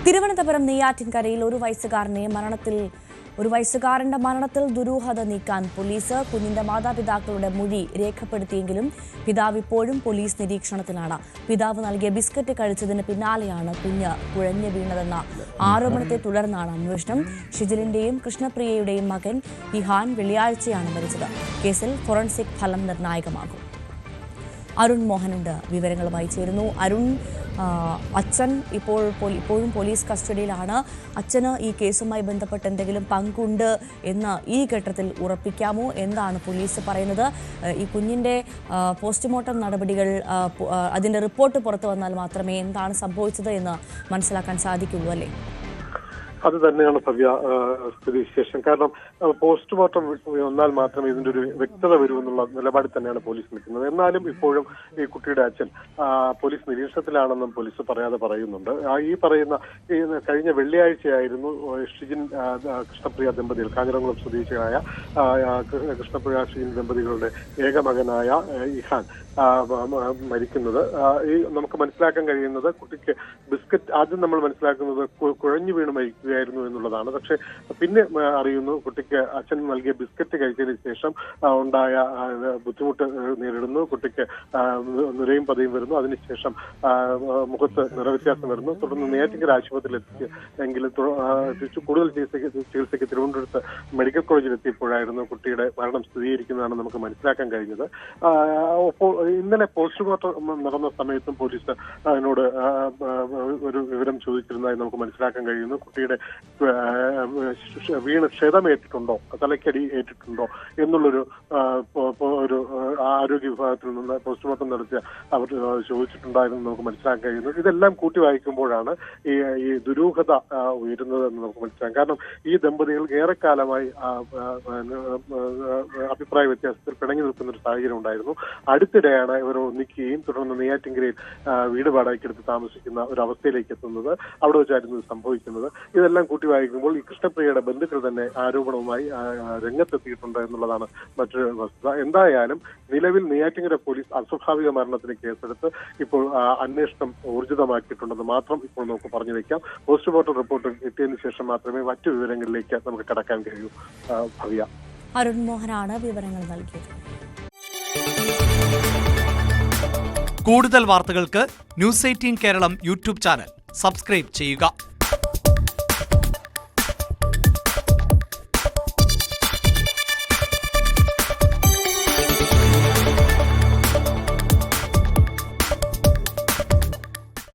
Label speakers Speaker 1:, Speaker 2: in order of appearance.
Speaker 1: തിരുവനന്തപുരം നെയ്യാറ്റിൻകരയിൽ ഒരു വയസ്സുകാരന്റെ മരണത്തിൽ ദുരൂഹത നീക്കാൻ പോലീസ് കുഞ്ഞിന്റെ മാതാപിതാക്കളുടെ മൊഴി രേഖപ്പെടുത്തിയെങ്കിലും പിതാവ് ഇപ്പോഴും പോലീസ് നിരീക്ഷണത്തിലാണ്. പിതാവ് നൽകിയ ബിസ്ക്കറ്റ് കഴിച്ചതിന് പിന്നാലെയാണ് കുഞ്ഞ് കുഴഞ്ഞു വീണതെന്ന ആരോപണത്തെ തുടർന്നാണ് അന്വേഷണം. ഷിജിലിന്റെയും കൃഷ്ണപ്രിയയുടെയും മകൻ ഇഹാൻ വെള്ളിയാഴ്ചയാണ് മരിച്ചത്. കേസിൽ ഫോറൻസിക് ഫലം നിർണായകമാകും. അരുൺ മോഹനുണ്ട് വിവരങ്ങളുമായി ചേരുന്നു. അരുൺ, അച്ഛൻ ഇപ്പോഴും പോലീസ് കസ്റ്റഡിയിലാണ്. അച്ഛന് ഈ കേസുമായി ബന്ധപ്പെട്ട് എന്തെങ്കിലും പങ്കുണ്ട് എന്ന് ഈ ഘട്ടത്തിൽ ഉറപ്പിക്കാമോ? എന്താണ് പോലീസ് പറയുന്നത്? ഈ കുഞ്ഞിൻ്റെ പോസ്റ്റ്മോർട്ടം നടപടികൾ, അതിൻ്റെ റിപ്പോർട്ട് പുറത്തു വന്നാൽ മാത്രമേ എന്താണ് സംഭവിച്ചത് എന്ന് മനസ്സിലാക്കാൻ സാധിക്കുള്ളൂ, അല്ലേ?
Speaker 2: അത് തന്നെയാണ് ഭവ്യ സ്ഥിതിവിശേഷം. കാരണം പോസ്റ്റ്മോർട്ടം വന്നാൽ മാത്രമേ ഇതിന്റെ ഒരു വ്യക്തത വരൂ എന്നുള്ള നിലപാടിൽ തന്നെയാണ് പോലീസ് നിൽക്കുന്നത്. എന്നാലും ഇപ്പോഴും ഈ കുട്ടിയുടെ അച്ഛൻ പോലീസ് നിരീക്ഷണത്തിലാണെന്നും പോലീസ് പറയാതെ പറയുന്നുണ്ട്. ഈ പറയുന്ന കഴിഞ്ഞ വെള്ളിയാഴ്ചയായിരുന്നു ഷിജിൻ കൃഷ്ണപ്രിയ ദമ്പതികൾ, കാഞ്ഞിരംകുളം സ്വദേശികളായ കൃഷ്ണപ്രിയ ഷിജിൻ ദമ്പതികളുടെ ഏക മകനായ ഇഹാൻ മരിക്കുന്നത്. നമുക്ക് മനസ്സിലാക്കാൻ കഴിയുന്നത് കുട്ടിക്ക് ബിസ്ക്കറ്റ്, ആദ്യം നമ്മൾ മനസ്സിലാക്കുന്നത് കുഴഞ്ഞു വീണ് മരിക്കുകയായിരുന്നു എന്നുള്ളതാണ്. പക്ഷെ പിന്നെ അറിയുന്നു കുട്ടിക്ക് അച്ഛൻ നൽകിയ ബിസ്ക്കറ്റ് കഴിച്ചതിന് ശേഷം ഉണ്ടായ ബുദ്ധിമുട്ട് നേരിടുന്നു. കുട്ടിക്ക് നിരയും പതയും വരുന്നു. അതിനുശേഷം മുഖത്ത് നിറവ്യത്യാസം വരുന്നു. തുടർന്ന് നെയ്യാറ്റിൻകര ആശുപത്രിയിൽ എങ്കിലും കൂടുതൽ ചികിത്സയ്ക്ക് തിരുവനന്തപുരത്ത് മെഡിക്കൽ കോളേജിൽ എത്തിയപ്പോഴായിരുന്നു കുട്ടിയുടെ മരണം സ്ഥിരീകരിക്കുന്നതാണ് നമുക്ക് മനസ്സിലാക്കാൻ കഴിഞ്ഞത്. ഇന്നലെ പോസ്റ്റ്മോർട്ടം നടന്ന സമയത്തും പോലീസ് അതിനോട് ഒരു വിവരം ചോദിച്ചിരുന്നതായി നമുക്ക് മനസ്സിലാക്കാൻ കഴിയുന്നു. കുട്ടിയുടെ വീണ് ക്ഷതമേറ്റിട്ടുണ്ടോ, തലയ്ക്കടി ഏറ്റിട്ടുണ്ടോ എന്നുള്ളൊരു ആരോഗ്യ വിഭാഗത്തിൽ നിന്ന് പോസ്റ്റ്മോർട്ടം നടത്തിയ അവർ ചോദിച്ചിട്ടുണ്ടായിരുന്നു നമുക്ക് മനസ്സിലാക്കാൻ കഴിയുന്നത്. ഇതെല്ലാം കൂട്ടി വായിക്കുമ്പോഴാണ് ഈ ദുരൂഹത ഉയരുന്നത് എന്ന് നമുക്ക് മനസ്സിലാക്കാം. കാരണം ഈ ദമ്പതികൾ ഏറെക്കാലമായി അഭിപ്രായ വ്യത്യാസത്തിൽ പിണങ്ങി നിൽക്കുന്ന ഒരു സാഹചര്യം ഉണ്ടായിരുന്നു. അടുത്തിടെയാണ് ഇവർ ഒന്നിക്കുകയും തുടർന്ന് നെയ്യാറ്റിൻകരയിൽ വീട് വാടകയ്ക്കെടുത്ത് താമസിക്കുന്ന ഒരു അവസ്ഥയിലേക്ക് എത്തുന്നത്. അവിടെ വെച്ചായിരുന്നു ഇത് സംഭവിക്കുന്നത്. ഇതെല്ലാം കൂട്ടി വായിക്കുമ്പോൾ ഈ കൃഷ്ണപ്രിയയുടെ ബന്ധുക്കൾ തന്നെ ആരോപണവുമായി രംഗത്തെത്തിയിട്ടുണ്ട് എന്നുള്ളതാണ് മറ്റൊരു വസ്തുത. എന്തായാലും നിലവിൽ നെയ്യാറ്റിൻകര പോലീസ് അസ്വാഭാവിക മരണത്തിന് കേസെടുത്ത് ഇപ്പോൾ അന്വേഷണം ഊർജിതമാക്കിയിട്ടുണ്ടെന്ന് മാത്രം ഇപ്പോൾ നമുക്ക് പറഞ്ഞു വെക്കാം. പോസ്റ്റ്മോർട്ടം റിപ്പോർട്ട് കിട്ടിയതിനു ശേഷം മാത്രമേ മറ്റു വിവരങ്ങളിലേക്ക് നമുക്ക് കടക്കാൻ കഴിയൂ. ഭവ്യ.
Speaker 1: അരുൺ മോഹനാണ് വിവരങ്ങൾ നൽകിയത്.
Speaker 3: കൂടുതൽ വാർത്തകൾക്ക് news 18 Keralam YouTube channel subscribe ചെയ്യുക.